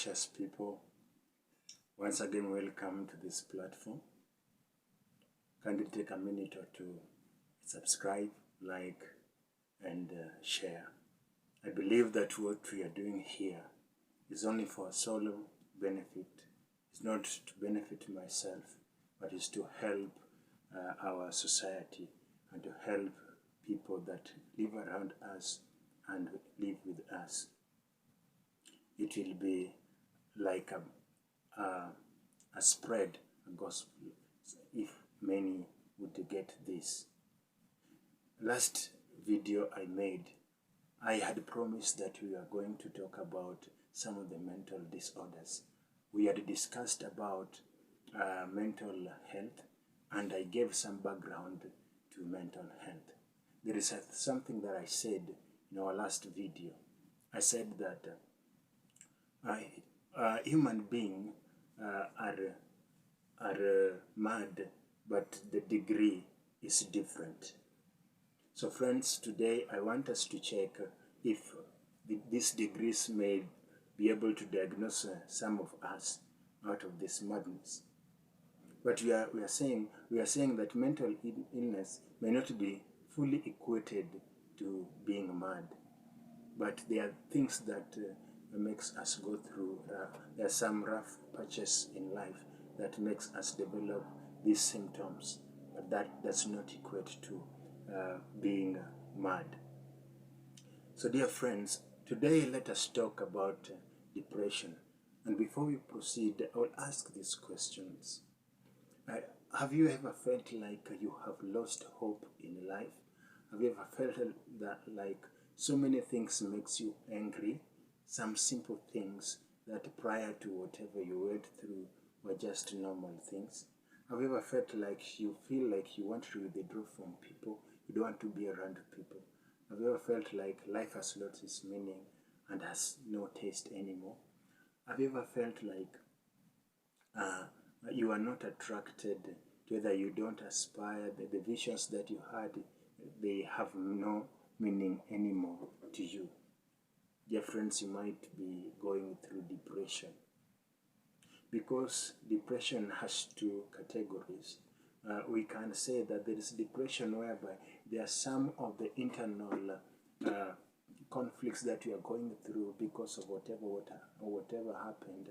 precious people, once again welcome to this platform. Kindly take a minute or two, subscribe, like, and share. I believe that what we are doing here is only for solo benefit. It's not to benefit myself, but it's to help our society and to help people that live around us and live with us. It will be like a spread, a gospel, if many would get this. Last video I made, I had promised that we are going to talk about some of the mental disorders. We had discussed about mental health, and I gave some background to mental health. There is something that I said in our last video. I said that human beings are mad, but the degree is different. So friends, today I want us to check if these degrees may be able to diagnose some of us out of this madness. But we are saying that mental illness may not be fully equated to being mad, but there are things that makes us go through. There are some rough patches in life that makes us develop these symptoms, but that does not equate to being mad. So dear friends, today let us talk about depression. And before we proceed, I will ask these questions. Have you ever felt like you have lost hope in life? Have you ever felt that like so many things makes you angry? Some simple things that prior to whatever you went through were just normal things. Have you ever felt like you feel like you want to withdraw from people? You don't want to be around people? Have you ever felt like life has lost its meaning and has no taste anymore? Have you ever felt like you are not attracted to whether you don't aspire, the visions that you had, they have no meaning anymore to you? Dear friends, you might be going through depression, because depression has two categories. We can say that there is depression whereby there are some of the internal conflicts that we are going through because of whatever happened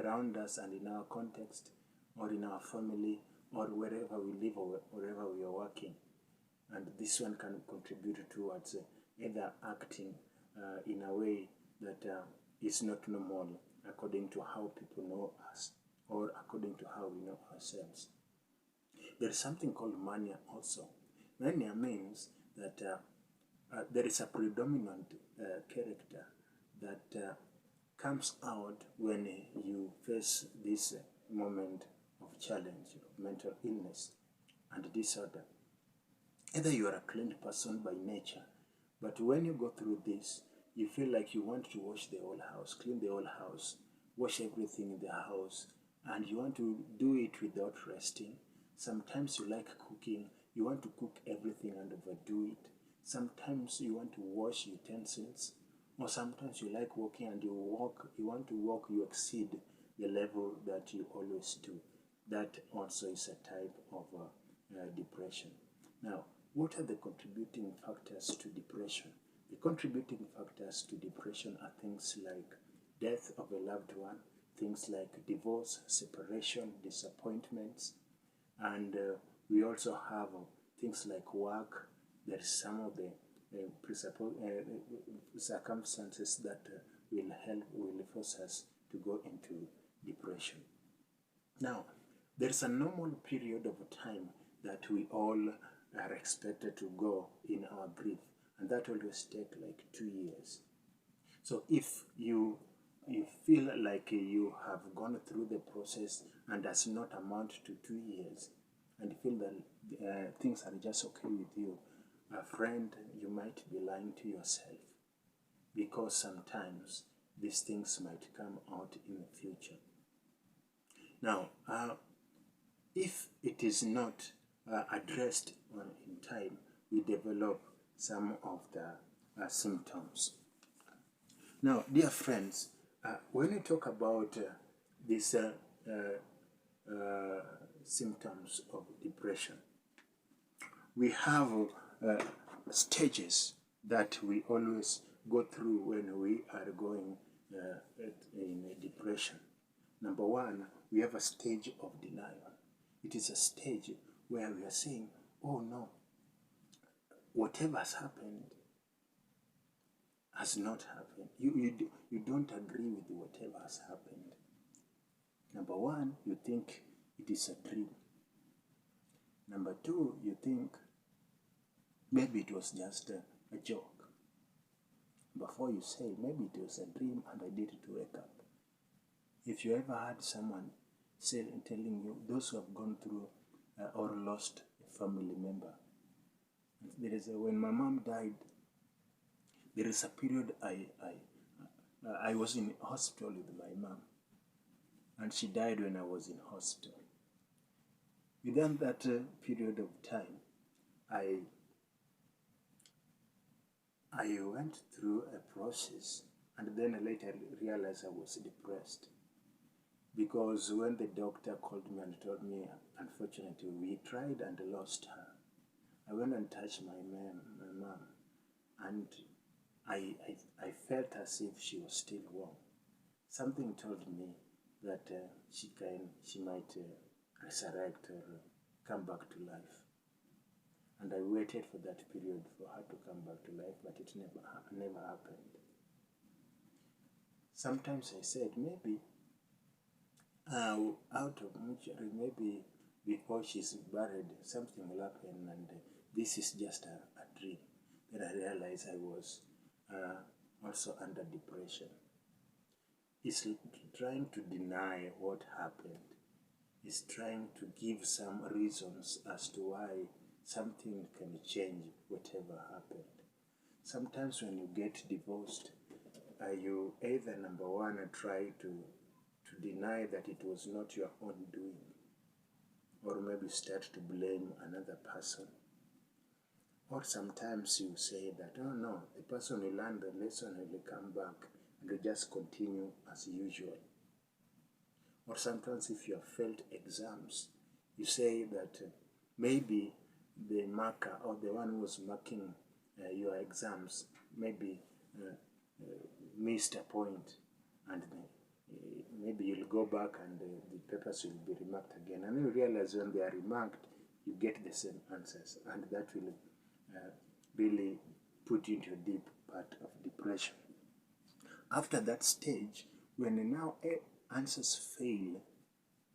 around us and in our context, or in our family, or wherever we live, or wherever we are working. And this one can contribute towards either acting in a way that is not normal according to how people know us, or according to how we know ourselves. There is something called mania also. Mania means that there is a predominant character that comes out when you face this moment of challenge, of mental illness and disorder. Either you are a clean person by nature, but when you go through this, you feel like you want to wash the whole house, clean the whole house, wash everything in the house, and you want to do it without resting. Sometimes you like cooking, you want to cook everything and overdo it. Sometimes you want to wash utensils, or sometimes you like walking and you want to walk, you exceed the level that you always do. That also is a type of depression. Now, what are the contributing factors to depression? The contributing factors to depression are things like death of a loved one, things like divorce, separation, disappointments, and we also have things like work. There is some of the circumstances that will force us to go into depression. Now, there is a normal period of time that we all are expected to go in our grief, and that always takes like 2 years. So if you feel like you have gone through the process and does not amount to 2 years, and you feel that things are just okay with you, friend, you might be lying to yourself, because sometimes these things might come out in the future. Now, if it is not addressed in time, we develop some of the symptoms. Now, dear friends, When you talk about these uh, symptoms of depression, we have uh, stages that we always go through when we are going in a depression. Number one, we have a stage of denial. It is a stage where we are saying, oh no, whatever has happened has not happened. You don't agree with whatever has happened. Number one, you think it is a dream. Number two, you think maybe it was just a joke. Before you say, maybe it was a dream and I needed to wake up. If you ever had someone telling you, those who have gone through or lost a family member, when my mom died, there is a period I was in hospital with my mom, and she died when I was in hospital. Within that period of time, I went through a process, and then I later realized I was depressed. Because when the doctor called me and told me, unfortunately, we tried and lost her, I went and touched my mom, and I felt as if she was still warm. Something told me that she might resurrect or come back to life. And I waited for that period for her to come back to life, but it never happened. Sometimes I said, maybe out of mortuary, maybe before she's buried, something will happen, and this is just a dream. Then I realized I was also under depression. It's trying to deny what happened. It's trying to give some reasons as to why something can change whatever happened. Sometimes when you get divorced, you either, number one, try to deny that it was not your own doing, or maybe start to blame another person. Or sometimes you say that, oh no, the person will learn the lesson and will come back and will just continue as usual. Or sometimes if you have failed exams, you say that maybe the marker or the one who was marking your exams maybe missed a point, and maybe you'll go back and the papers will be remarked again. And you realize when they are remarked, you get the same answers, and that will really put you into a deep part of depression. After that stage, when now answers fail,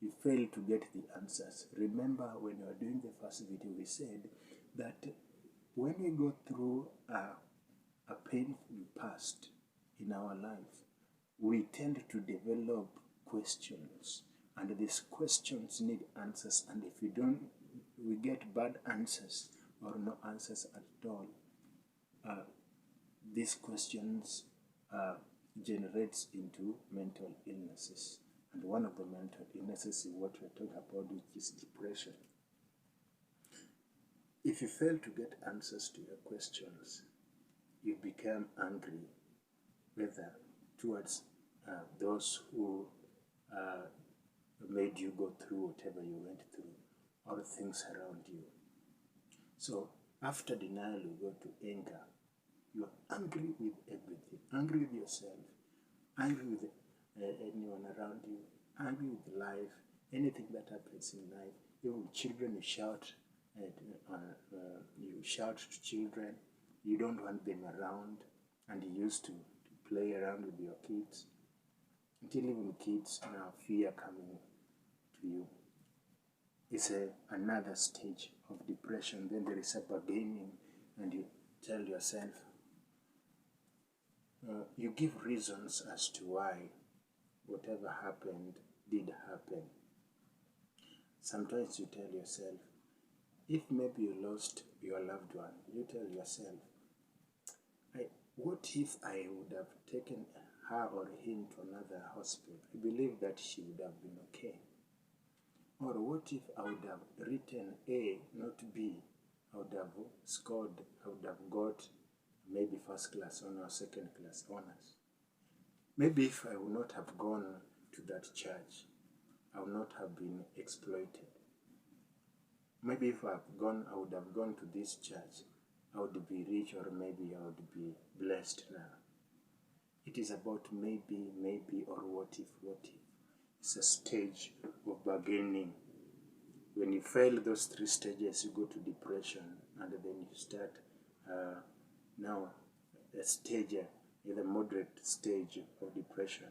you fail to get the answers. Remember, when we were doing the first video, we said that when we go through a painful past in our life, we tend to develop questions, and these questions need answers, and if we get bad answers or no answers at all, these questions generates into mental illnesses. And one of the mental illnesses is what we're talking about, which is depression. If you fail to get answers to your questions, you become angry, whether towards those who made you go through whatever you went through, or things around you. So after denial, you go to anger. You are angry with everything, angry with yourself, angry with anyone around you, angry with life, anything that happens in life. Even with children, you shout to children. You don't want them around, and you used to play around with your kids, until even kids now fear coming to you. It's another stage of depression. Then there is a bargaining, and you tell yourself, you give reasons as to why whatever happened did happen. Sometimes you tell yourself, if maybe you lost your loved one, you tell yourself, what if I would have taken her or him to another hospital? I believe that she would have been okay. Or what if I would have written A, not B? I would have scored, I would have got maybe first class honor or second class honors. Maybe if I would not have gone to that church, I would not have been exploited. Maybe if I would have gone to this church, I would be rich, or maybe I would be blessed now. It is about maybe, or what if. It's a stage of bargaining. When you fail those 3 stages, you go to depression, and then you start now a stage, the moderate stage of depression.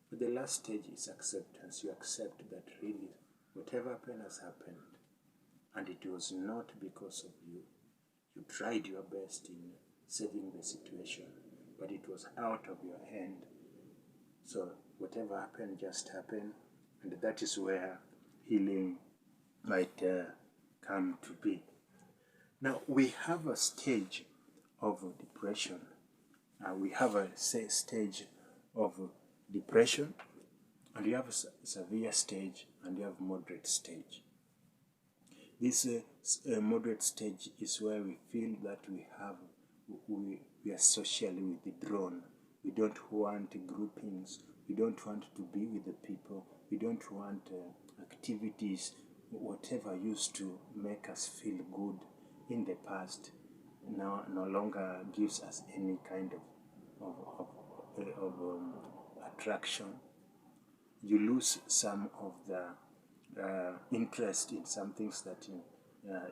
But the last stage is acceptance. You accept that really whatever happened has happened, and it was not because of you. You tried your best in saving the situation, but it was out of your hand. So whatever happened just happened, and that is where healing might come to be. Now we have a stage of depression. We have a stage of depression, and you have a severe stage, and you have moderate stage. This moderate stage is where we feel that we are socially withdrawn. We don't want groupings. We don't want to be with the people. We don't want activities, whatever used to make us feel good in the past now no longer gives us any kind of attraction. You lose some of the interest in some things that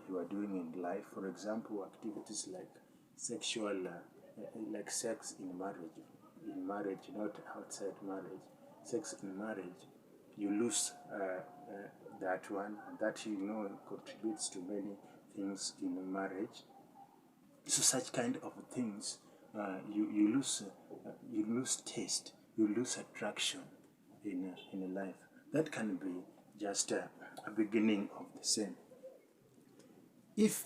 you are doing in life. For example, activities like sexual, like sex in marriage, not outside marriage. Sex in marriage, you lose that one, and that contributes to many things in marriage. So such kind of things, you lose taste, you lose attraction in life. That can be just a beginning of the same. If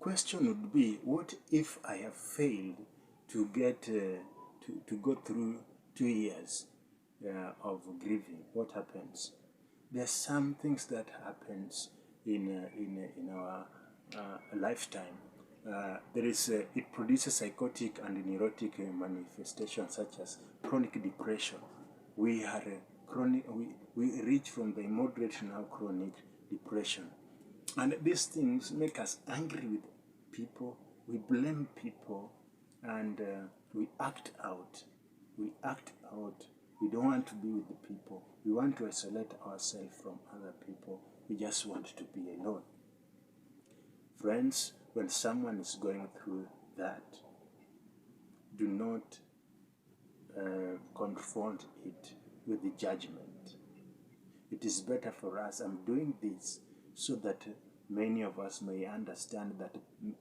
question would be, what if I have failed to get to go through 2 years of grieving? What happens? There are some things that happens in our lifetime. It produces psychotic and neurotic manifestations such as chronic depression. We are we reach from the moderate to now chronic depression, and these things make us angry with people. We blame people, and we act out. We don't want to be with the people. We want to isolate ourselves from other people. We just want to be alone. Friends, when someone is going through that, do not confront it with the judgment. It is better for us. I'm doing this so that many of us may understand that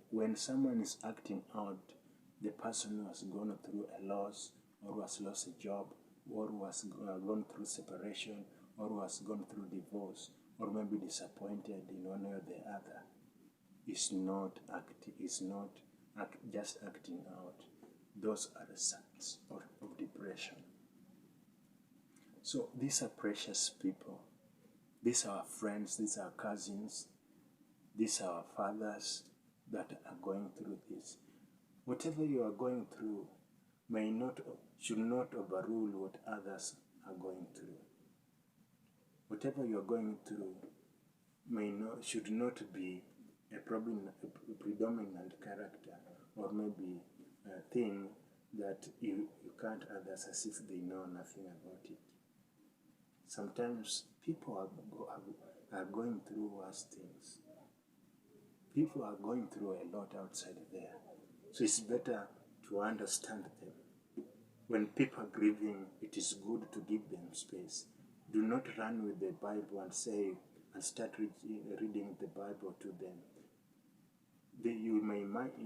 when someone is acting out, the person who has gone through a loss, or who has lost a job, or who has gone through separation, or who has gone through divorce, or maybe disappointed in one way or the other, is not just acting out. Those are the signs of depression. So these are precious people. These are our friends, these are our cousins, these are our fathers that are going through this. Whatever you are going through should not overrule what others are going through. Whatever you are going through should not be a predominant character, or maybe a thing that you can't others as if they know nothing about it. Sometimes people are going through worse things. People are going through a lot outside there. So it's better to understand them. When people are grieving, it is good to give them space. Do not run with the Bible and start reading the Bible to them. You might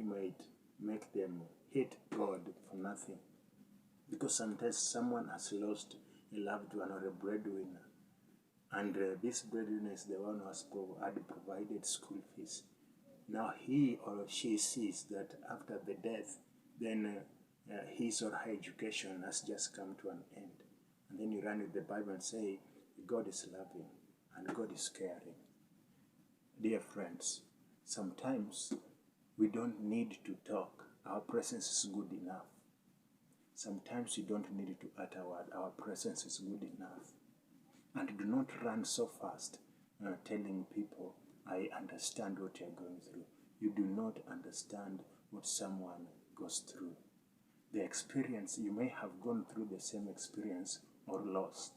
make them hate God for nothing. Because sometimes someone has lost a loved one or a breadwinner. And this breadwinner is the one who had provided school fees. Now he or she sees that after the death, then his or her education has just come to an end. And then you run with the Bible and say, God is loving and God is caring. Dear friends, sometimes we don't need to talk. Our presence is good enough. Sometimes you don't need to utter a word. Our presence is good enough. And do not run so fast telling people, I understand what you're going through. You do not understand what someone goes through. The experience, you may have gone through the same experience or loss,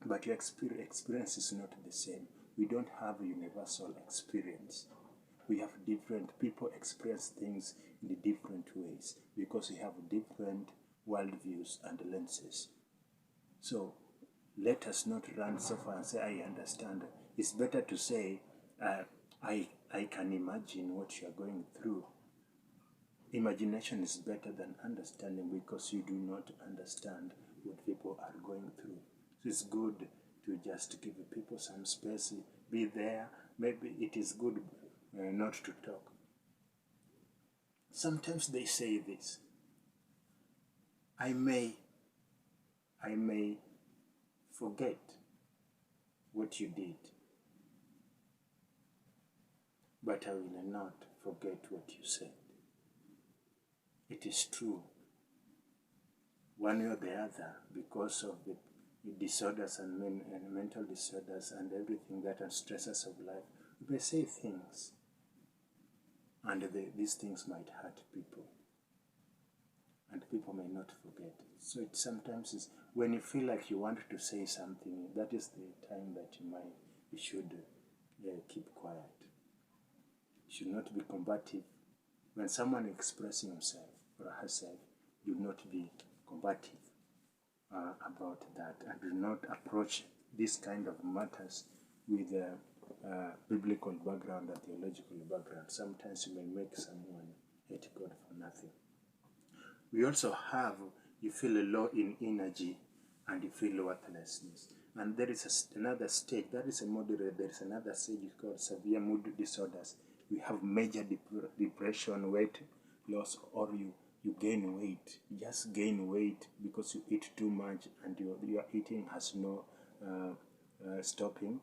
but your experience is not the same. We don't have a universal experience. We have different people experience things in different ways because we have different worldviews and lenses. So let us not run so far and say, I understand. It's better to say, I can imagine what you are going through. Imagination is better than understanding because you do not understand what people are going through. So it's good to just give people some space, be there. Maybe it is good not to talk. Sometimes they say this, I may forget what you did, but I will not forget what you said. It is true, one way or the other, because of the disorders and mental disorders and everything that are stresses of life. We may say things, and these things might hurt people, and people may not forget. So it sometimes is when you feel like you want to say something, that is the time that you should keep quiet. You should not be combative. When someone is expressing himself or herself, do not be combative about that, and do not approach this kind of matters with a biblical background or theological background. Sometimes you may make someone hate God for nothing. We also have, you feel low in energy and you feel worthlessness. And there is another stage, that is a moderate, there is another stage called severe mood disorders. We have major depression, weight loss, or you gain weight. You just gain weight because you eat too much and your eating has no stopping.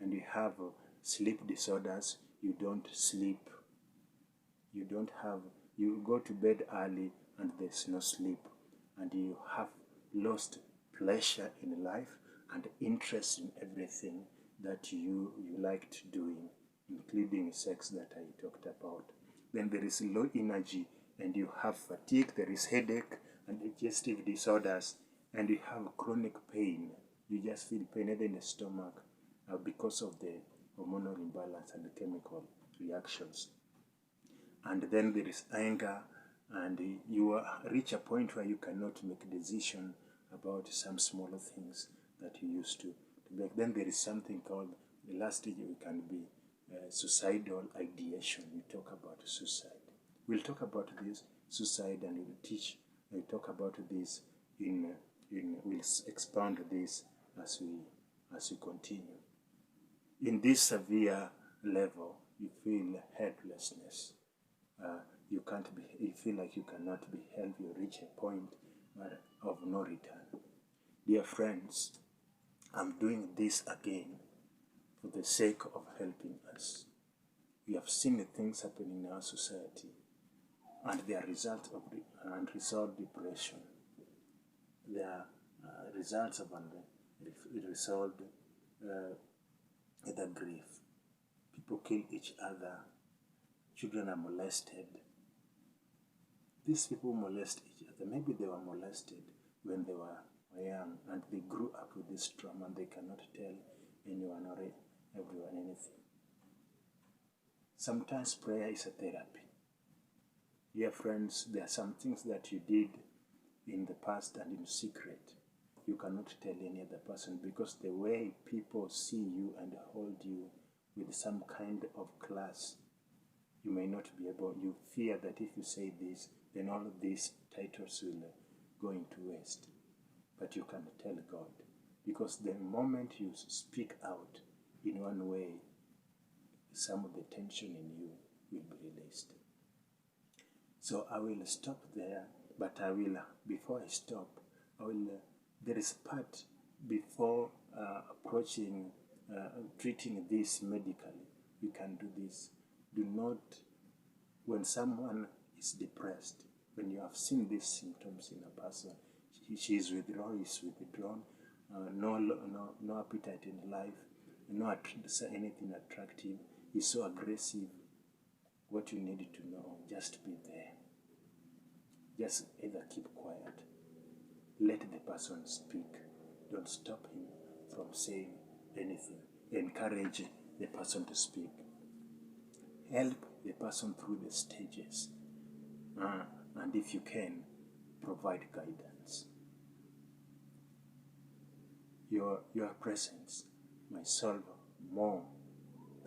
And you have sleep disorders, you don't sleep. You go to bed early and there's no sleep. And you have lost pleasure in life and interest in everything that you liked doing, including sex that I talked about. Then there is low energy and you have fatigue, there is headache and digestive disorders, and you have chronic pain. You just feel pain either in the stomach because of the hormonal imbalance and the chemical reactions. And then there is anger, and you reach a point where you cannot make a decision about some smaller things that you used to make. Then there is something called, the last stage we can be suicidal ideation. We talk about suicide. We'll talk about this suicide, and we'll talk about this we'll expound this as we continue. In this severe level, you feel helplessness. You feel like you cannot be helped. You reach a point of no return. Dear friends, I'm doing this again for the sake of helping us. We have seen the things happening in our society, and they are results of unresolved depression. They are results of unresolved either grief. People kill each other. Children are molested. These people molest each other. Maybe they were molested when they were young and they grew up with this trauma and they cannot tell anyone or everyone anything. Sometimes prayer is a therapy. Dear friends, there are some things that you did in the past and in secret. You cannot tell any other person because the way people see you and hold you with some kind of class, you may not be able, you fear that if you say this, then all of these titles will go into waste. But you can tell God, because the moment you speak out in one way, some of the tension in you will be released. So I will stop there, but before I stop, there is a part before approaching, treating this medically. We can do this. Do not, when someone is depressed, when you have seen these symptoms in a person, she is withdrawn, is withdrawn, no appetite in life, anything attractive, is so aggressive. What you need to know, just be there. Just either keep quiet, let the person speak. Don't stop him from saying anything. Encourage the person to speak. Help the person through the stages. And if you can, provide guidance. Your presence might solve more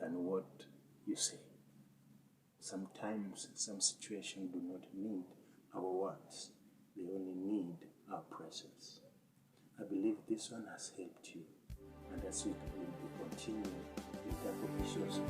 than what you say. Sometimes some situations do not need our words. They only need our presence. I believe this one has helped you. And as we continue with the episodes